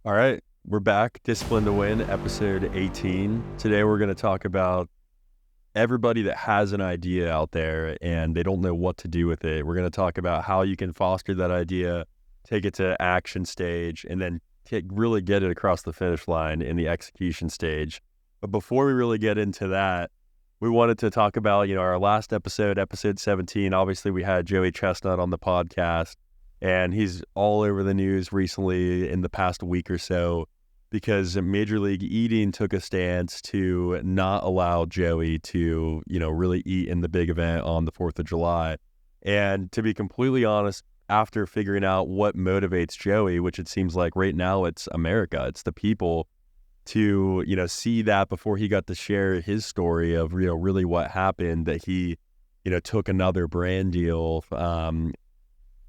All right, we're back. Discipline to Win, episode 18. Today we're going to talk about everybody that has an idea out there and they don't know what to do with it. We're going to talk about how you can foster that idea, take it to action stage, and then really get it across the finish line in the execution stage. But before we really get into that, we wanted to talk about, our last episode, episode 17. Obviously, we had Joey Chestnut on the podcast, and he's all over the news recently in the past week or so because Major League Eating took a stance to not allow Joey to, really eat in the big event on the 4th of July. And to be completely honest, after figuring out what motivates Joey, which it seems like right now it's America, it's the people, to, see that before he got to share his story of, really what happened, that he, took another brand deal,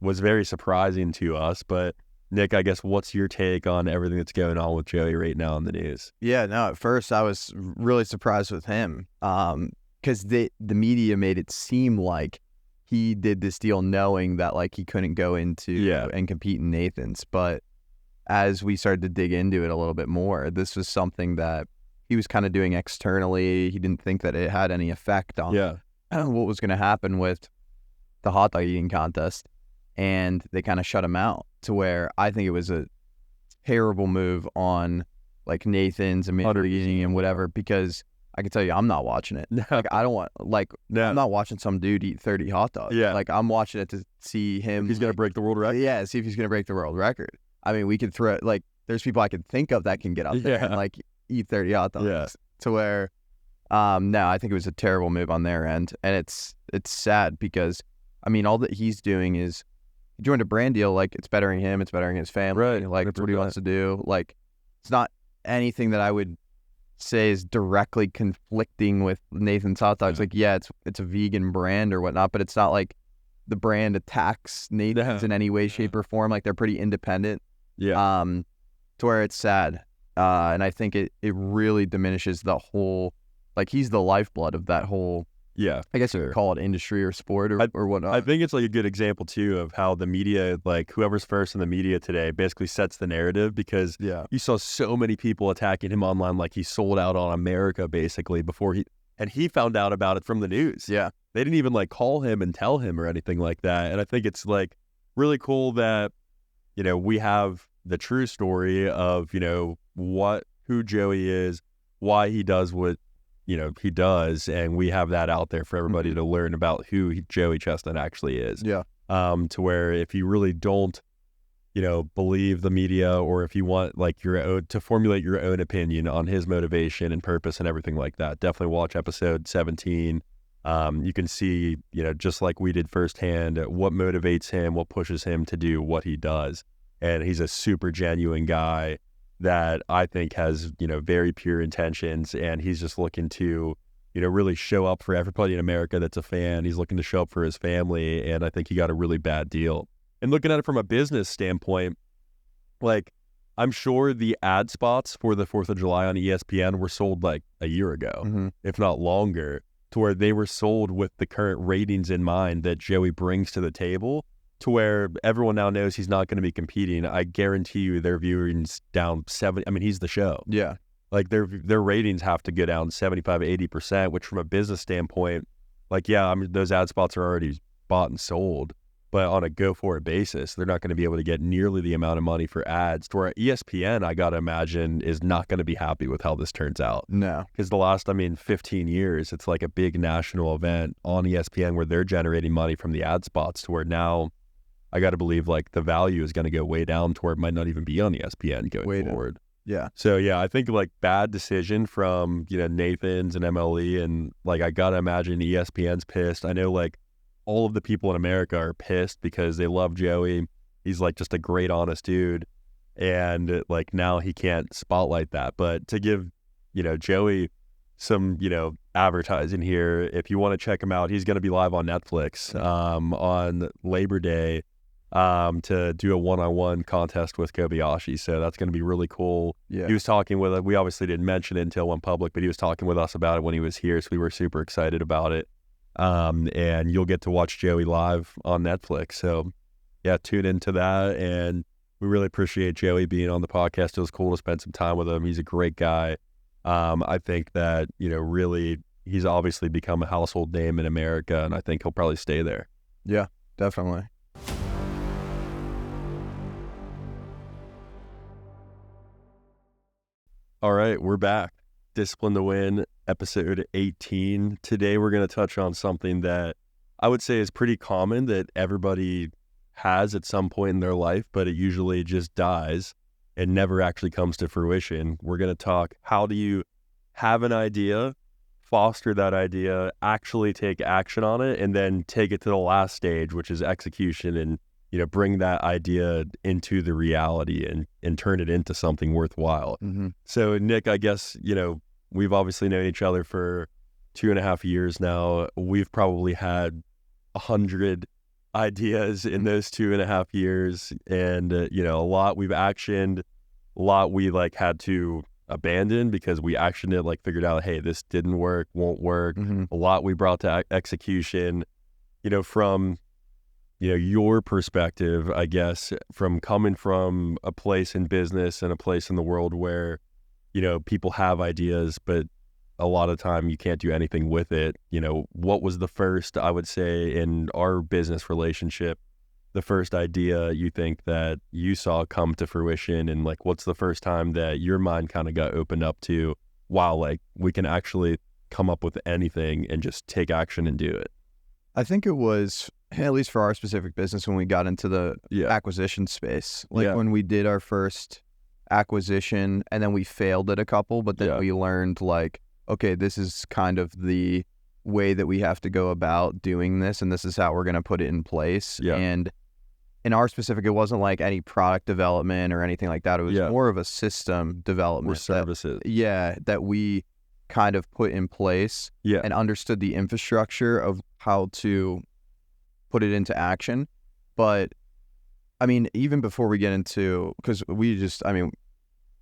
was very surprising to us. But Nick, I guess what's your take on everything that's going on with Joey right now in the news? Yeah, no, at first I was really surprised with him because the media made it seem like he did this deal knowing that like he couldn't go into and compete in Nathan's. But as we started to dig into it a little bit more, this was something that he was kind of doing externally. He didn't think that it had any effect on what was going to happen with the hot dog eating contest. And they kind of shut him out, to where I think it was a terrible move on like Nathan's and Major League Eating and whatever, because I can tell you I'm not watching it. Like I don't want I'm not watching some dude eat 30 hot dogs. Yeah. Like I'm watching it to see him. He's gonna break the world record. Yeah, see if he's gonna break the world record. I mean, we could throw like there's people I could think of that can get up there and like eat 30 hot dogs. Yeah. To where no, I think it was a terrible move on their end. And it's sad because I mean all that he's doing is he joined a brand deal, like it's bettering him, it's bettering his family. Right. Like that's what he wants to do. Like it's not anything that I would say is directly conflicting with Nathan's hot dogs. Like, yeah, it's a vegan brand or whatnot, but it's not like the brand attacks Nathan's in any way, shape, or form. Like they're pretty independent. Yeah. To where it's sad. And I think it really diminishes the whole, like he's the lifeblood of that whole, I guess you could call it industry or sport or whatnot. I think it's like a good example too of how the media, like whoever's first in the media today, basically sets the narrative, because you saw so many people attacking him online like he sold out on America basically before he found out about it from the news. Yeah. They didn't even like call him and tell him or anything like that. And I think it's like really cool that, we have the true story of, who Joey is, why he does what he does, and we have that out there for everybody to learn about who Joey Chestnut actually is. Yeah. To where if you really don't, believe the media, or if you want like your own to formulate your own opinion on his motivation and purpose and everything like that, definitely watch episode 17. You can see, just like we did firsthand, what motivates him, what pushes him to do what he does. And he's a super genuine guy that I think has, very pure intentions, and he's just looking to, really show up for everybody in America that's a fan. He's looking to show up for his family, and I think he got a really bad deal. And looking at it from a business standpoint, like I'm sure the ad spots for the 4th of July on ESPN were sold like a year ago, if not longer, to where they were sold with the current ratings in mind that Joey brings to the table, to where everyone now knows he's not going to be competing. I guarantee you their viewing's down 70. I mean, he's the show. Yeah. Like their ratings have to go down 75, 80%, which from a business standpoint, like, I mean, those ad spots are already bought and sold, but on a go for it basis, they're not going to be able to get nearly the amount of money for ads. To where ESPN, I got to imagine, is not going to be happy with how this turns out. No. Because the last, 15 years, it's like a big national event on ESPN where they're generating money from the ad spots, to where now I got to believe like the value is going to go way down to where it might not even be on ESPN going forward. Yeah. So I think like bad decision from, Nathan's and MLE, and like I got to imagine ESPN's pissed. I know like all of the people in America are pissed because they love Joey. He's like just a great, honest dude. And like now he can't spotlight that. But to give, Joey some, advertising here, if you want to check him out, he's going to be live on Netflix on Labor Day to do a one-on-one contest with Kobayashi. So that's going to be really cool. Yeah. He was talking with us. We obviously didn't mention it until it went public, but he was talking with us about it when he was here. So we were super excited about it. And you'll get to watch Joey live on Netflix. So tune into that. And we really appreciate Joey being on the podcast. It was cool to spend some time with him. He's a great guy. I think that, really, he's obviously become a household name in America, and I think he'll probably stay there. Yeah, definitely. All right, we're back. Discipline to Win, episode 18. Today we're going to touch on something that I would say is pretty common that everybody has at some point in their life, but it usually just dies and never actually comes to fruition. We're going to talk, how do you have an idea, foster that idea, actually take action on it, and then take it to the last stage, which is execution, and bring that idea into the reality and turn it into something worthwhile. Mm-hmm. So Nick, I guess, we've obviously known each other for 2.5 years now. We've probably had 100 ideas in those 2.5 years, and a lot we've actioned, a lot we had to abandon because we actioned it, figured out, hey, this didn't work, won't work. Mm-hmm. A lot we brought to execution. From your perspective, I guess, from coming from a place in business and a place in the world where people have ideas, but a lot of time you can't do anything with it. What was the first, I would say, in our business relationship, the first idea you think that you saw come to fruition, and what's the first time that your mind kind of got opened up to, wow, we can actually come up with anything and just take action and do it? I think it was, at least for our specific business, when we got into the acquisition space, when we did our first acquisition and then we failed at a couple, but then we learned okay, this is kind of the way that we have to go about doing this, and this is how we're going to put it in place. And in our specific, it wasn't any product development or anything like that. It was more of a system development. Or services. That we kind of put in place and understood the infrastructure of how to put it into action. But I mean, even before we get into, because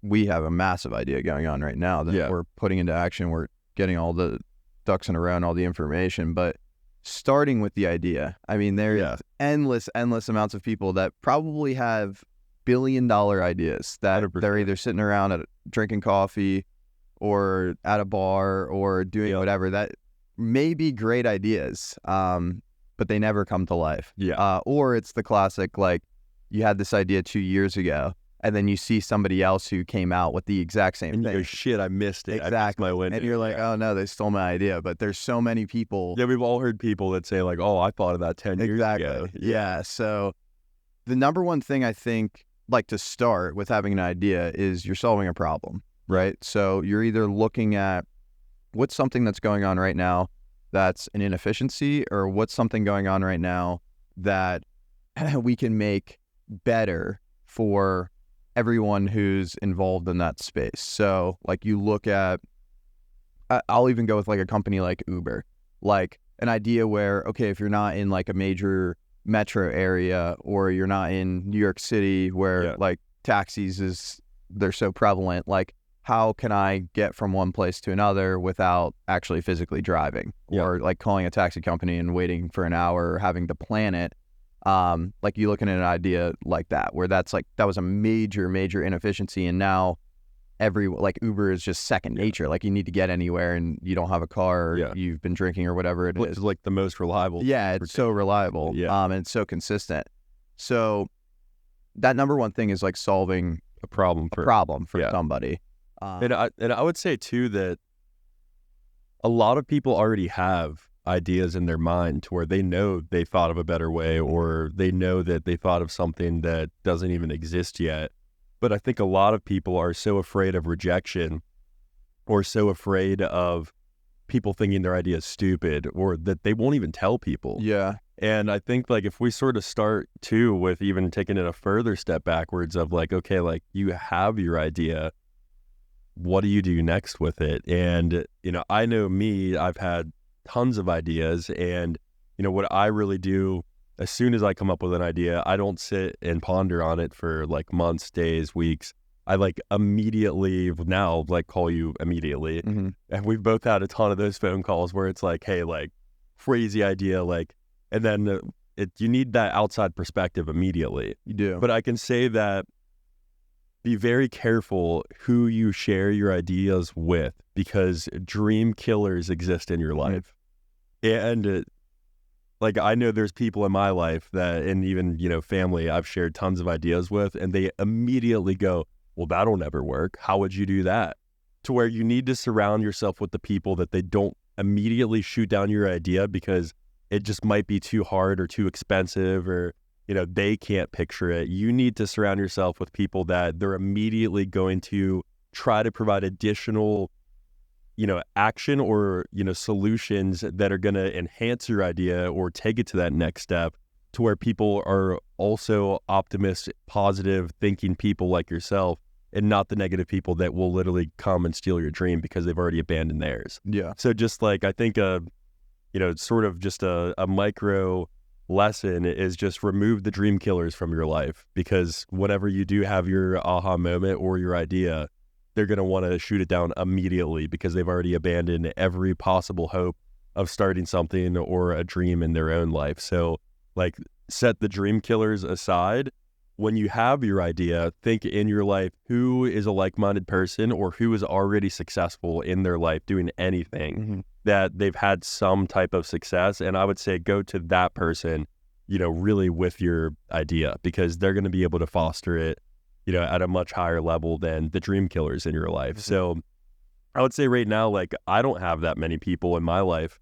we have a massive idea going on right now that we're putting into action. We're getting all the ducks in a row and all the information, but starting with the idea, there's endless amounts of people that probably have billion-dollar ideas that 100%. They're either sitting around drinking coffee or at a bar or doing whatever, that may be great ideas, but they never come to life. Or it's the classic, you had this idea 2 years ago, and then you see somebody else who came out with the exact same thing. And you go, shit, I missed it. Exactly. I missed my window. And you're like, oh no, they stole my idea. But there's so many people. Yeah, we've all heard people that say oh, I thought of that 10 years ago. Yeah. So the number one thing I think, to start with having an idea is you're solving a problem, right? So you're either looking at what's something that's going on right now that's an inefficiency, or what's something going on right now that we can make better for everyone who's involved in that space. So you look at, I'll even go with a company like Uber, an idea where, okay, if you're not in a major metro area, or you're not in New York City where taxis they're so prevalent, how can I get from one place to another without actually physically driving, or calling a taxi company and waiting for an hour, or having to plan it. You looking at an idea like that, where that was a major inefficiency, and now Uber is just second nature. You need to get anywhere and you don't have a car, or you've been drinking or whatever it is. It's the most reliable. Yeah, it's so reliable. And it's so consistent. So that number one thing is solving a problem for somebody. And I would say too that a lot of people already have ideas in their mind to where they know they thought of a better way, or they know that they thought of something that doesn't even exist yet. But I think a lot of people are so afraid of rejection, or so afraid of people thinking their idea is stupid, or that they won't even tell people. Yeah. And I think if we sort of start too with even taking it a further step backwards of okay, you have your idea, what do you do next with it? And, I know me, I've had tons of ideas, and, what I really do, as soon as I come up with an idea, I don't sit and ponder on it for months, days, weeks. I immediately now call you immediately. Mm-hmm. And we've both had a ton of those phone calls where it's hey, crazy idea, and then you need that outside perspective immediately. You do. But I can say that be very careful who you share your ideas with, because dream killers exist in your life. And like, I know there's people in my life that, and even, family I've shared tons of ideas with, and they immediately go, well, that'll never work. How would you do that? To where you need to surround yourself with the people that they don't immediately shoot down your idea because it just might be too hard or too expensive, or they can't picture it. You need to surround yourself with people that they're immediately going to try to provide additional, action or, solutions that are going to enhance your idea or take it to that next step, to where people are also optimistic, positive thinking people like yourself, and not the negative people that will literally come and steal your dream because they've already abandoned theirs. Yeah. So just like, I think, sort of just a micro lesson is just remove the dream killers from your life, because whenever you do have your aha moment or your idea, they're going to want to shoot it down immediately because they've already abandoned every possible hope of starting something or a dream in their own life. So like, set the dream killers aside. When you have your idea, think in your life, who is a like-minded person or who is already successful in their life doing anything that they've had some type of success. And I would say go to that person, really with your idea, because they're going to be able to foster it, at a much higher level than the dream killers in your life. So I would say right now, like, I don't have that many people in my life,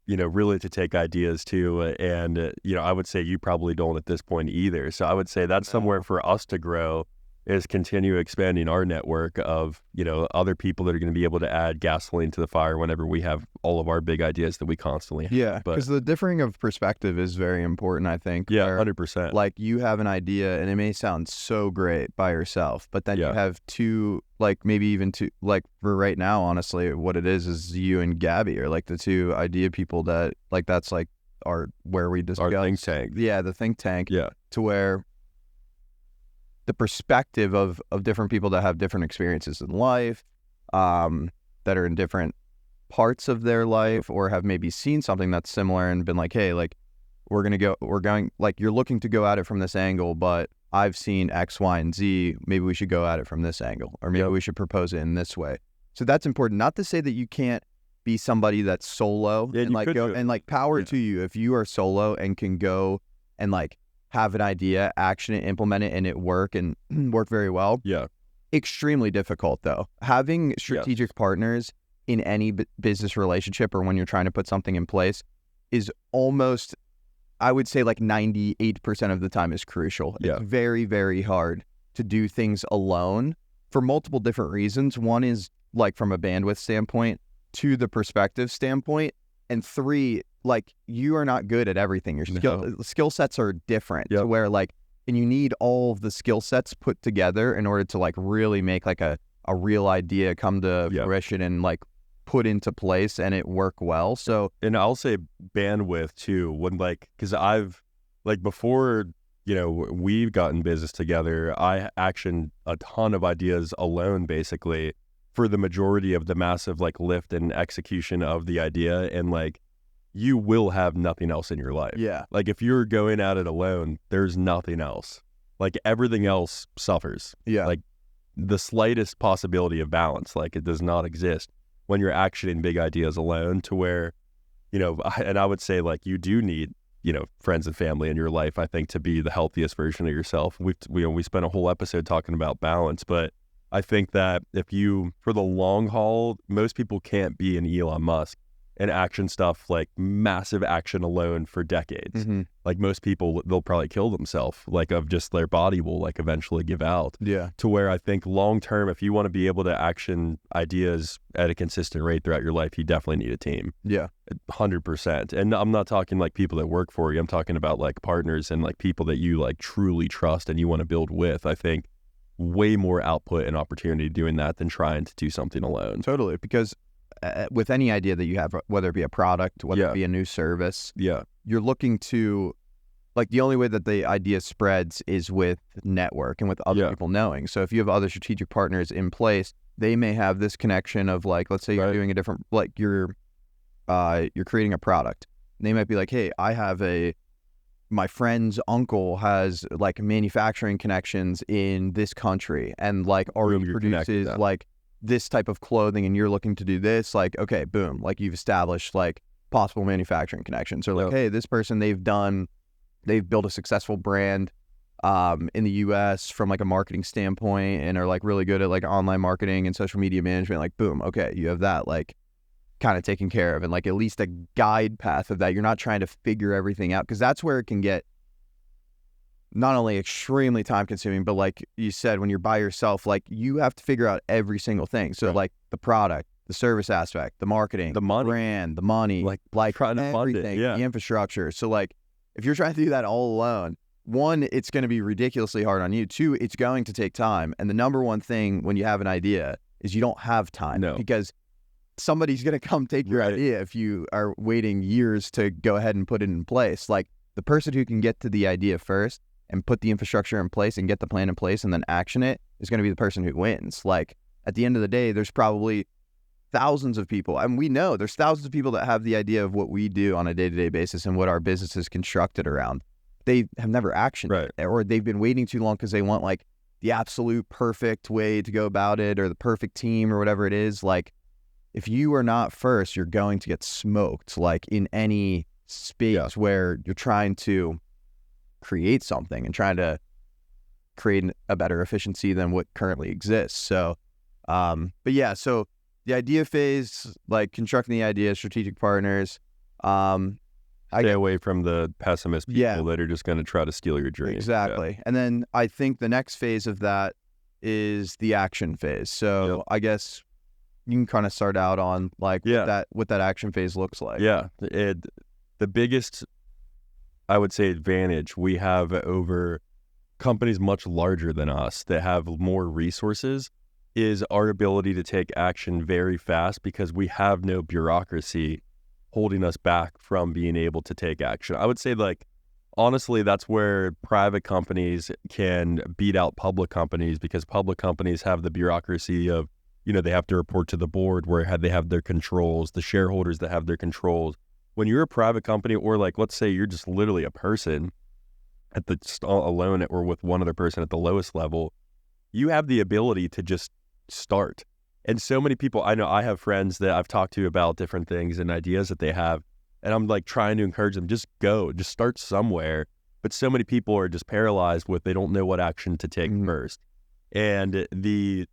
really to take ideas to. And, I would say you probably don't at this point either. So I would say that's somewhere for us to grow, is continue expanding our network of, other people that are going to be able to add gasoline to the fire whenever we have all of our big ideas that we constantly have. Yeah, because the differing of perspective is very important, I think. Yeah, 100%. Like, you have an idea and it may sound so great by yourself, but then you have two, like maybe even two, like for right now, honestly, what it is you and Gabby are like the two idea people that, like, that's like where we discuss. Our think tank. Yeah, the think tank. Yeah. To where the perspective of different people that have different experiences in life, that are in different parts of their life, or have maybe seen something that's similar and been like, hey, like, we're going, like, you're looking to go at it from this angle, but I've seen X, Y, and Z. Maybe we should go at it from this angle, or maybe we should propose it in this way. So that's important. Not to say that you can't be somebody that's solo and like go and like power to you if you are solo and can go and like have an idea, action it, implement it, and it work very well. Yeah. Extremely difficult though. Having strategic partners in any business relationship, or when you're trying to put something in place, is almost, I would say, like 98% of the time is crucial. It's very, very hard to do things alone for multiple different reasons. One is like from a bandwidth standpoint, two, the perspective standpoint, and three, like, you are not good at everything. Your skill sets are different to where like, and you need all of the skill sets put together in order to like really make like a real idea come to fruition and like put into place and it work well. So, and I'll say bandwidth too, when like, cause I've like before, we've gotten business together, I actioned a ton of ideas alone, basically, for the majority of the massive like lift and execution of the idea. And like, you will have nothing else in your life. Yeah. Like, if you're going at it alone, there's nothing else. Like, everything else suffers. Yeah. Like, the slightest possibility of balance, like, it does not exist when you're actioning big ideas alone, to where, and I would say, like, you do need, friends and family in your life, I think, to be the healthiest version of yourself. We spent a whole episode talking about balance, but I think that if you, for the long haul, most people can't be an Elon Musk and action stuff, like massive action alone for decades. Like, most people, they'll probably kill themselves, like, of just their body will like eventually give out. Yeah. To where I think long term, if you want to be able to action ideas at a consistent rate throughout your life, you definitely need a team. Yeah. 100%. And I'm not talking like people that work for you. I'm talking about like partners and like people that you like truly trust and you want to build with. I think way more output and opportunity doing that than trying to do something alone. Totally. Because with any idea that you have, whether it be a product, whether it be a new service, you're looking to, like, the only way that the idea spreads is with network and with other people knowing. So if you have other strategic partners in place, they may have this connection of like, let's say you're doing a different, like you're creating a product. They might be like, hey, I have a my friend's uncle has like manufacturing connections in this country and like already produces like this type of clothing, and you're looking to do this, like, okay, boom, like you've established like possible manufacturing connections. Or like, hey, this person, they've built a successful brand in the US from like a marketing standpoint and are like really good at like online marketing and social media management. Like, boom, okay, you have that like kind of taken care of, and like at least a guide path of that. You're not trying to figure everything out, because that's where it can get not only extremely time consuming, but like you said, when you're by yourself, like you have to figure out every single thing. So like the product, the service aspect, the marketing, the money, brand, the money, like everything, the infrastructure. So like if you're trying to do that all alone, one, it's going to be ridiculously hard on you. Two, it's going to take time. And the number one thing when you have an idea is you don't have time, because somebody's going to come take your idea if you are waiting years to go ahead and put it in place. Like the person who can get to the idea first and put the infrastructure in place and get the plan in place and then action it is going to be the person who wins. Like at the end of the day, there's probably thousands of people, and we know there's thousands of people that have the idea of what we do on a day-to-day basis and what our business is constructed around. They have never actioned it, or they've been waiting too long because they want like the absolute perfect way to go about it or the perfect team or whatever it is. Like if you are not first, you're going to get smoked, like in any space where you're trying to create something and trying to create a better efficiency than what currently exists. So, but yeah, so the idea phase, like constructing the idea, strategic partners, stay away from the pessimist people that are just going to try to steal your dream. Exactly. Yeah. And then I think the next phase of that is the action phase. So I guess you can kind of start out on like what that action phase looks like. Yeah. The biggest, I would say, advantage we have over companies much larger than us that have more resources is our ability to take action very fast, because we have no bureaucracy holding us back from being able to take action. I would say, like, honestly, that's where private companies can beat out public companies, because public companies have the bureaucracy of, they have to report to the board where they have their controls, the shareholders that have their controls. When you're a private company, or like, let's say you're just literally a person at the alone or with one other person at the lowest level, you have the ability to just start. And so many people, I know I have friends that I've talked to about different things and ideas that they have, and I'm like trying to encourage them, just go, just start somewhere. But so many people are just paralyzed with, they don't know what action to take first. And the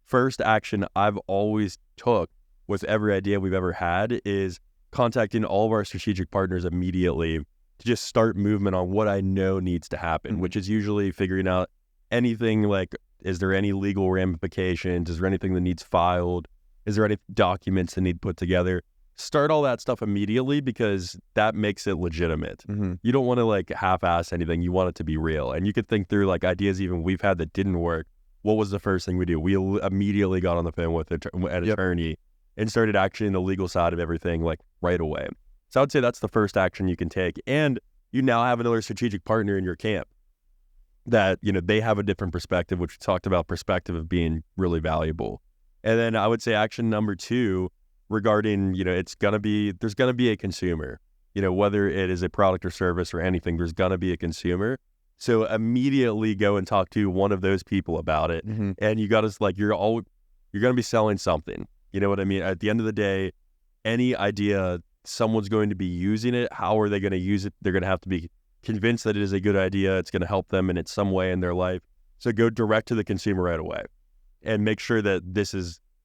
first action I've always took with every idea we've ever had is contacting all of our strategic partners immediately to just start movement on what I know needs to happen, which is usually figuring out anything like, is there any legal ramifications? Is there anything that needs filed? Is there any documents that need put together? Start all that stuff immediately, because that makes it legitimate. You don't want to like half-ass anything. You want it to be real. And you could think through like ideas even we've had that didn't work. What was the first thing we do? We immediately got on the phone with an attorney and started actioning the legal side of everything like right away. So I would say that's the first action you can take. And you now have another strategic partner in your camp that, they have a different perspective, which we talked about, perspective of being really valuable. And then I would say action number 2 regarding, there's going to be a consumer, whether it is a product or service or anything, there's going to be a consumer. So immediately go and talk to one of those people about it. And you got to like, you're going to be selling something. You know what I mean? At the end of the day, any idea, someone's going to be using it. How are they going to use it? They're going to have to be convinced that it is a good idea. It's going to help them in some way in their life. So go direct to the consumer right away and make sure that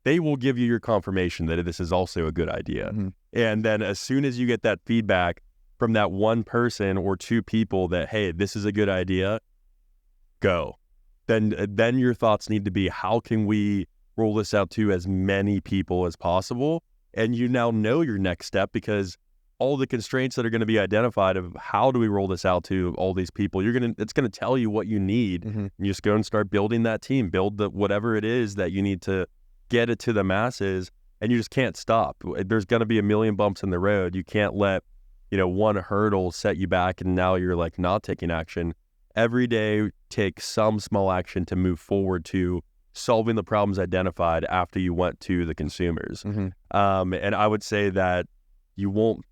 they will give you your confirmation that this is also a good idea. And then as soon as you get that feedback from that one person or 2 people that, hey, this is a good idea, go. Then your thoughts need to be, how can we roll this out to as many people as possible? And you now know your next step, because all the constraints that are going to be identified of how do we roll this out to all these people, it's going to tell you what you need. And you just go and start building that team, build whatever it is that you need to get it to the masses, and you just can't stop. There's going to be a million bumps in the road. You can't let, one hurdle set you back and now you're like not taking action. Every day, take some small action to move forward to solving the problems identified after you went to the consumers. And I would say that you won't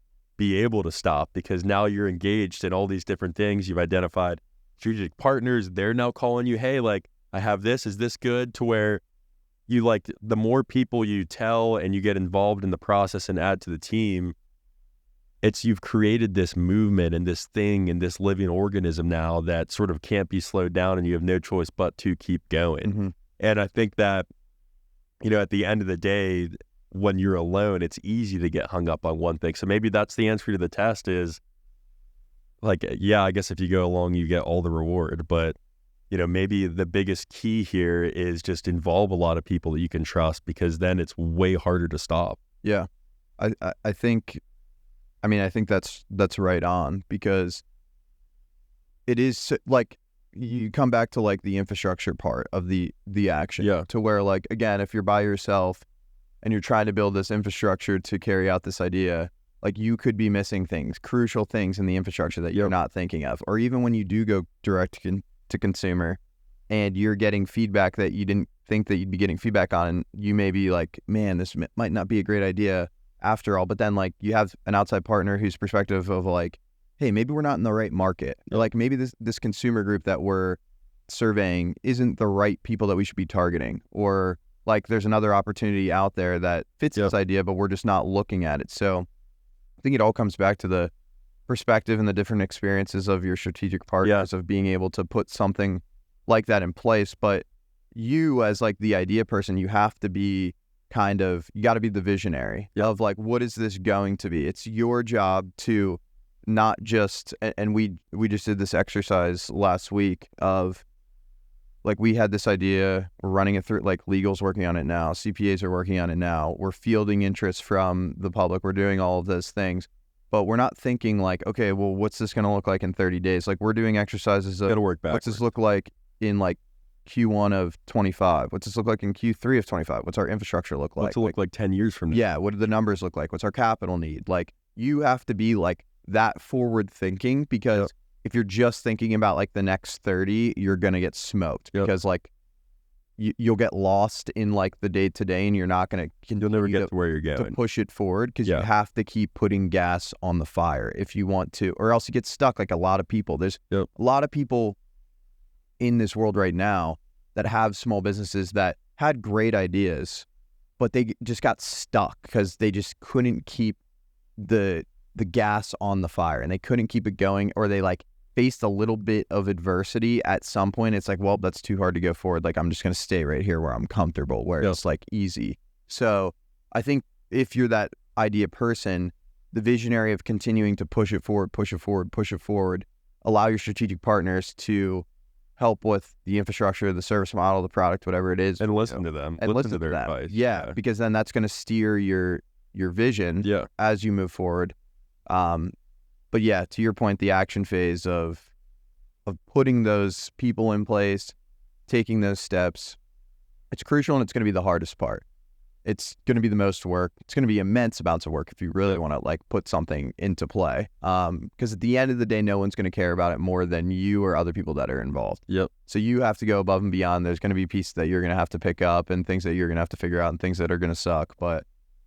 be able to stop, because now you're engaged in all these different things. You've identified strategic partners. They're now calling you, hey, like, I have this, is this good? To where you, like, the more people you tell and you get involved in the process and add to the team, you've created this movement and this thing and this living organism now that sort of can't be slowed down, and you have no choice but to keep going. Mm-hmm. And I think that, at the end of the day, when you're alone, it's easy to get hung up on one thing. So maybe that's the answer to the test is, like, yeah, I guess if you go along, you get all the reward. But, maybe the biggest key here is just involve a lot of people that you can trust, because then it's way harder to stop. Yeah. I think that's right on, because it is like, you come back to like the infrastructure part of the action, to where, like, again, if you're by yourself and you're trying to build this infrastructure to carry out this idea, like, you could be missing things, crucial things in the infrastructure that you're not thinking of. Or even when you do go direct to consumer and you're getting feedback that you didn't think that you'd be getting feedback on, and you may be like, man, this might not be a great idea after all. But then, like, you have an outside partner whose perspective of, like, hey, maybe we're not in the right market. Or, like, maybe this consumer group that we're surveying isn't the right people that we should be targeting. Or, like, there's another opportunity out there that fits this idea, but we're just not looking at it. So I think it all comes back to the perspective and the different experiences of your strategic partners, of being able to put something like that in place. But you, as, like, the idea person, you have to be you got to be the visionary of, like, what is this going to be? It's your job to not just, and we just did this exercise last week of, like, we had this idea, we're running it through, like, legal's working on it now, CPAs are working on it now, we're fielding interest from the public, we're doing all of those things, but we're not thinking, like, okay, well, what's this going to look like in 30 days? Like, we're doing exercises of, what's this look like in, like, Q1 of 25? What's this look like in Q3 of 25? What's our infrastructure look like? What's it look like 10 years from now? Yeah, what do the numbers look like? What's our capital need? Like, you have to be, like, that forward thinking, because if you're just thinking about, like, the next 30, you're going to get smoked, because, like, you'll get lost in, like, the day to day, and you're not going to, you'll never get to where you're going to push it forward, because you have to keep putting gas on the fire if you want to, or else you get stuck. Like, a lot of people, there's a lot of people in this world right now that have small businesses that had great ideas, but they just got stuck because they just couldn't keep the gas on the fire, and they couldn't keep it going, or they, like, faced a little bit of adversity at some point. It's like, well, that's too hard to go forward. Like, I'm just going to stay right here where I'm comfortable, where it's, like, easy. So I think if you're that idea person, the visionary of continuing to push it forward, allow your strategic partners to help with the infrastructure, the service model, the product, whatever it is, and listen to them, and listen to their them. advice. Because then that's going to steer your vision as you move forward. But yeah, to your point, the action phase of putting those people in place, taking those steps, it's crucial, and it's going to be the hardest part. It's going to be the most work. It's going to be immense amounts of work if you really want to, like, put something into play. Because at the end of the day, no one's going to care about it more than you or other people that are involved. So you have to go above and beyond. There's going to be pieces that you're going to have to pick up, and things that you're going to have to figure out, and things that are going to suck. But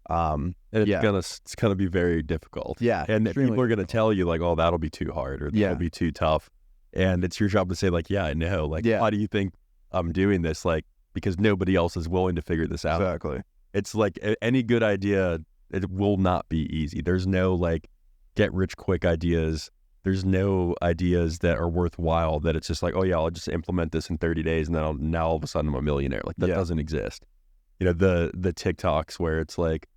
and it's gonna be very difficult. And people are gonna tell you, like, oh, that'll be too hard, or that'll be too tough, and it's your job to say, like, yeah, I know, like, why do you think I'm doing this? Like, because nobody else is willing to figure this out. Exactly. It's like any good idea, it will not be easy. There's no, like, get rich quick ideas. There's no ideas that are worthwhile that it's just like, oh yeah, I'll just implement this in 30 days and then now all of a sudden I'm a millionaire. Like, that doesn't exist. The TikToks where it's like,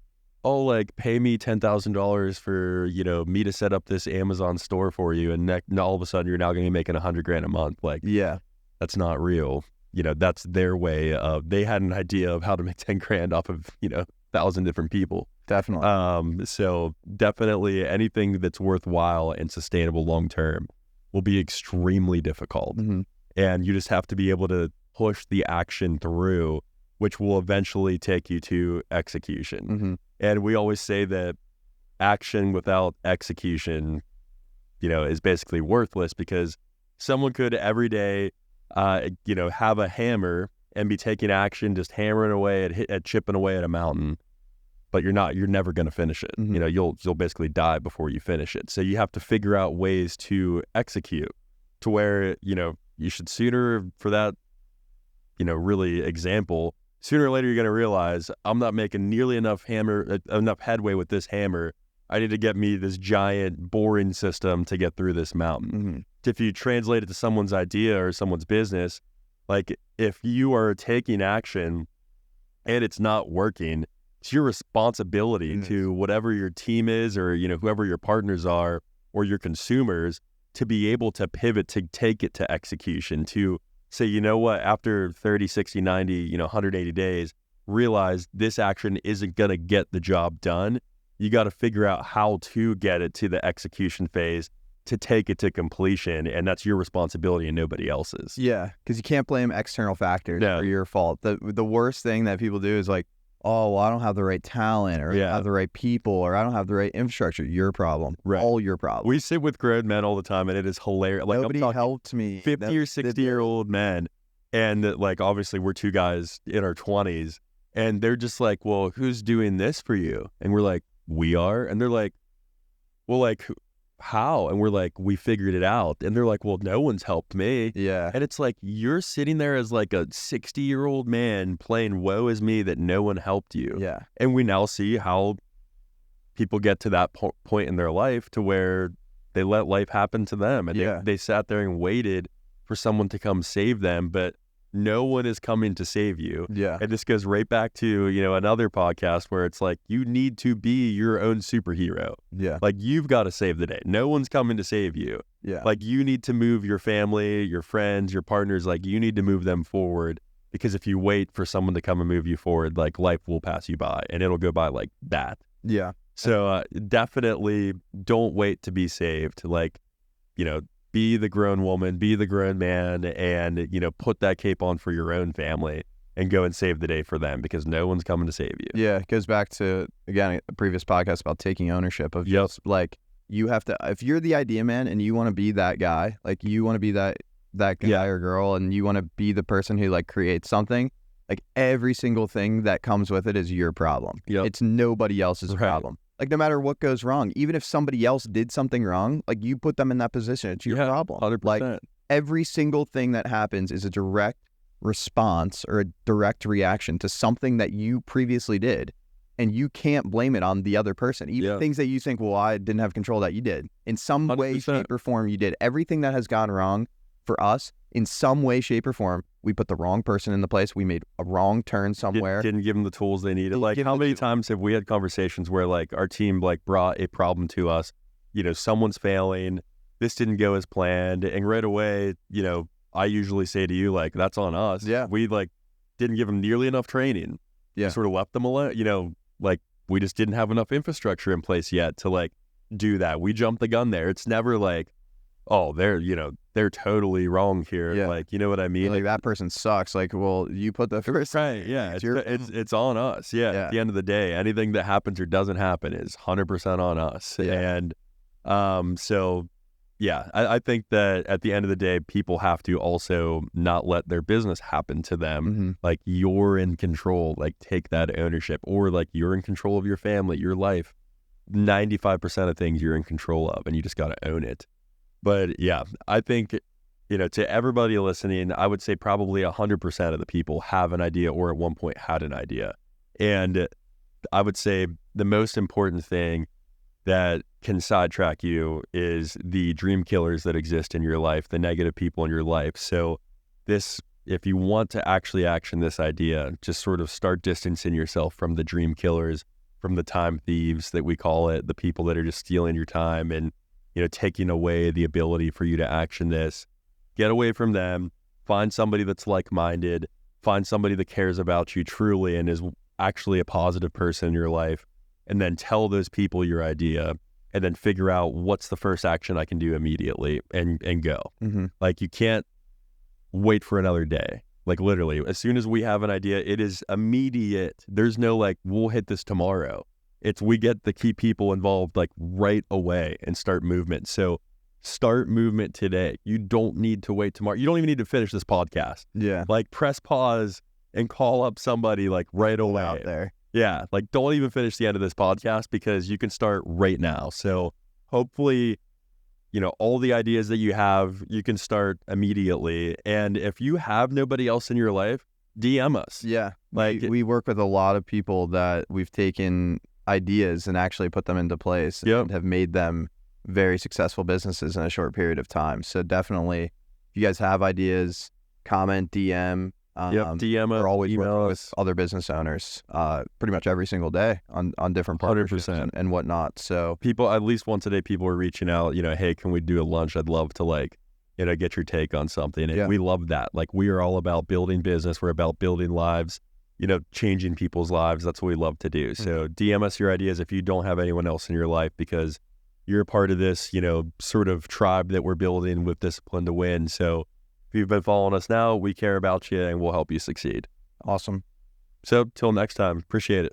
oh, like, pay me $10,000 for, me to set up this Amazon store for you, and all of a sudden you're now going to be making $100,000 a month. Like, that's not real. That's their way of, they had an idea of how to make 10 grand off of, 1,000 different people. Definitely. So definitely anything that's worthwhile and sustainable long-term will be extremely difficult. And you just have to be able to push the action through, which will eventually take you to execution. And we always say that action without execution, is basically worthless, because someone could every day, have a hammer and be taking action, just hammering away at chipping away at a mountain. but you're never going to finish it. Mm-hmm. You know, you'll basically die before you finish it. So you have to figure out ways to execute to where, you know, you should sooner for that, you know, really example, sooner or later you're going to realize I'm not making nearly enough headway with this hammer. I need to get me this giant boring system to get through this mountain. Mm-hmm. If you translate it to someone's idea or someone's business, like if you are taking action and it's not working, it's your responsibility to whatever your team is, or, you know, whoever your partners are or your consumers, to be able to pivot, to take it to execution, to say, you know what, after 30, 60, 90, you know, 180 days, realize this action isn't going to get the job done. You got to figure out how to get it to the execution phase to take it to completion. And that's your responsibility and nobody else's. Yeah. Because you can't blame external factors for your fault. The worst thing that people do is like, oh, well, I don't have the right talent, or I don't have the right people, or I don't have the right infrastructure. Your problem. Right. All your problem. We sit with grown men all the time, and it is hilarious. Like, nobody helped me. 50 or 60-year-old men. And like, obviously we're two guys in our 20s, and they're just like, well, who's doing this for you? And we're like, we are. And they're like, well, like, how? And we're like, we figured it out. And they're like, well, no one's helped me. Yeah. And it's like, you're sitting there as like a 60-year-old man playing woe is me that no one helped you. Yeah. And we now see how people get to that point in their life to where they let life happen to them. And they sat there and waited for someone to come save them, but no one is coming to save you. Yeah. And this goes right back to, you know, another podcast where it's like, you need to be your own superhero. Yeah. Like, you've got to save the day. No one's coming to save you. Yeah. Like, you need to move your family, your friends, your partners. Like, you need to move them forward, because if you wait for someone to come and move you forward, like, life will pass you by, and it'll go by like that. Yeah. So definitely don't wait to be saved. Like, you know, be the grown woman, be the grown man, and, you know, put that cape on for your own family and go and save the day for them, because no one's coming to save you. Yeah, it goes back to, again, a previous podcast about taking ownership of just, like, you have to, if you're the idea man and you want to be that guy, like, you want to be that guy or girl, and you want to be the person who, like, creates something, like, every single thing that comes with it is your problem. It's nobody else's problem. Like, no matter what goes wrong, even if somebody else did something wrong, like, you put them in that position, it's your problem. 100%. Like, every single thing that happens is a direct response or a direct reaction to something that you previously did, and you can't blame it on the other person. Even things that you think, well, I didn't have control, that you did. In some 100%. way, shape, or form, you did. Everything that has gone wrong for us, in some way, shape, or form, we put the wrong person in the place. We made a wrong turn somewhere. Didn't give them the tools they needed. Like, how many times have we had conversations where, like, our team, like, brought a problem to us, you know, someone's failing, this didn't go as planned, and right away, you know, I usually say to you, like, that's on us. Yeah. We, like, didn't give them nearly enough training. Yeah. We sort of left them alone, you know, like, we just didn't have enough infrastructure in place yet to, like, do that. We jumped the gun there. It's never like, oh, they're totally wrong here. Yeah. Like, you know what I mean? Like, that person sucks. Like, well, you put the first. Right. Yeah. It's on us. Yeah. At the end of the day, anything that happens or doesn't happen is 100% on us. Yeah. And so, yeah, I think that at the end of the day, people have to also not let their business happen to them. Mm-hmm. Like, you're in control. Like, take that ownership, or like, you're in control of your family, your life. 95% of things you're in control of, and you just got to own it. But yeah, I think, you know, to everybody listening, I would say probably 100% of the people have an idea, or at one point had an idea. And I would say the most important thing that can sidetrack you is the dream killers that exist in your life, the negative people in your life. So if you want to actually action this idea, just sort of start distancing yourself from the dream killers, from the time thieves that we call it, the people that are just stealing your time and, you know, taking away the ability for you to action this. Get away from them. Find somebody that's like-minded. Find somebody that cares about you truly and is actually a positive person in your life. And then tell those people your idea, and then figure out what's the first action I can do immediately, and go. Mm-hmm. Like, you can't wait for another day. Like, literally, as soon as we have an idea, it is immediate. There's no, like, we'll hit this tomorrow. It's, we get the key people involved, like, right away and start movement. So start movement today. You don't need to wait tomorrow. You don't even need to finish this podcast. Yeah. Like, press pause and call up somebody, like, right away. Out there. Yeah, like don't even finish the end of this podcast because you can start right now. So hopefully, all the ideas that you have, you can start immediately. And if you have nobody else in your life, DM us. Yeah. Like we work with a lot of people that we've taken ideas and actually put them into place and have made them very successful businesses in a short period of time. So definitely, if you guys have ideas, comment, DM. DM us. We're always email working us. with other business owners pretty much every single day on different partnerships 100%. and whatnot. So people, at least once a day, people are reaching out, hey, can we do a lunch? I'd love to get your take on something. And we love that. Like we are all about building business. We're about building lives, changing people's lives. That's what we love to do. So DM us your ideas if you don't have anyone else in your life, because you're a part of this, sort of tribe that we're building with Discipline to Win. So if you've been following us now, we care about you and we'll help you succeed. Awesome. So till next time, appreciate it.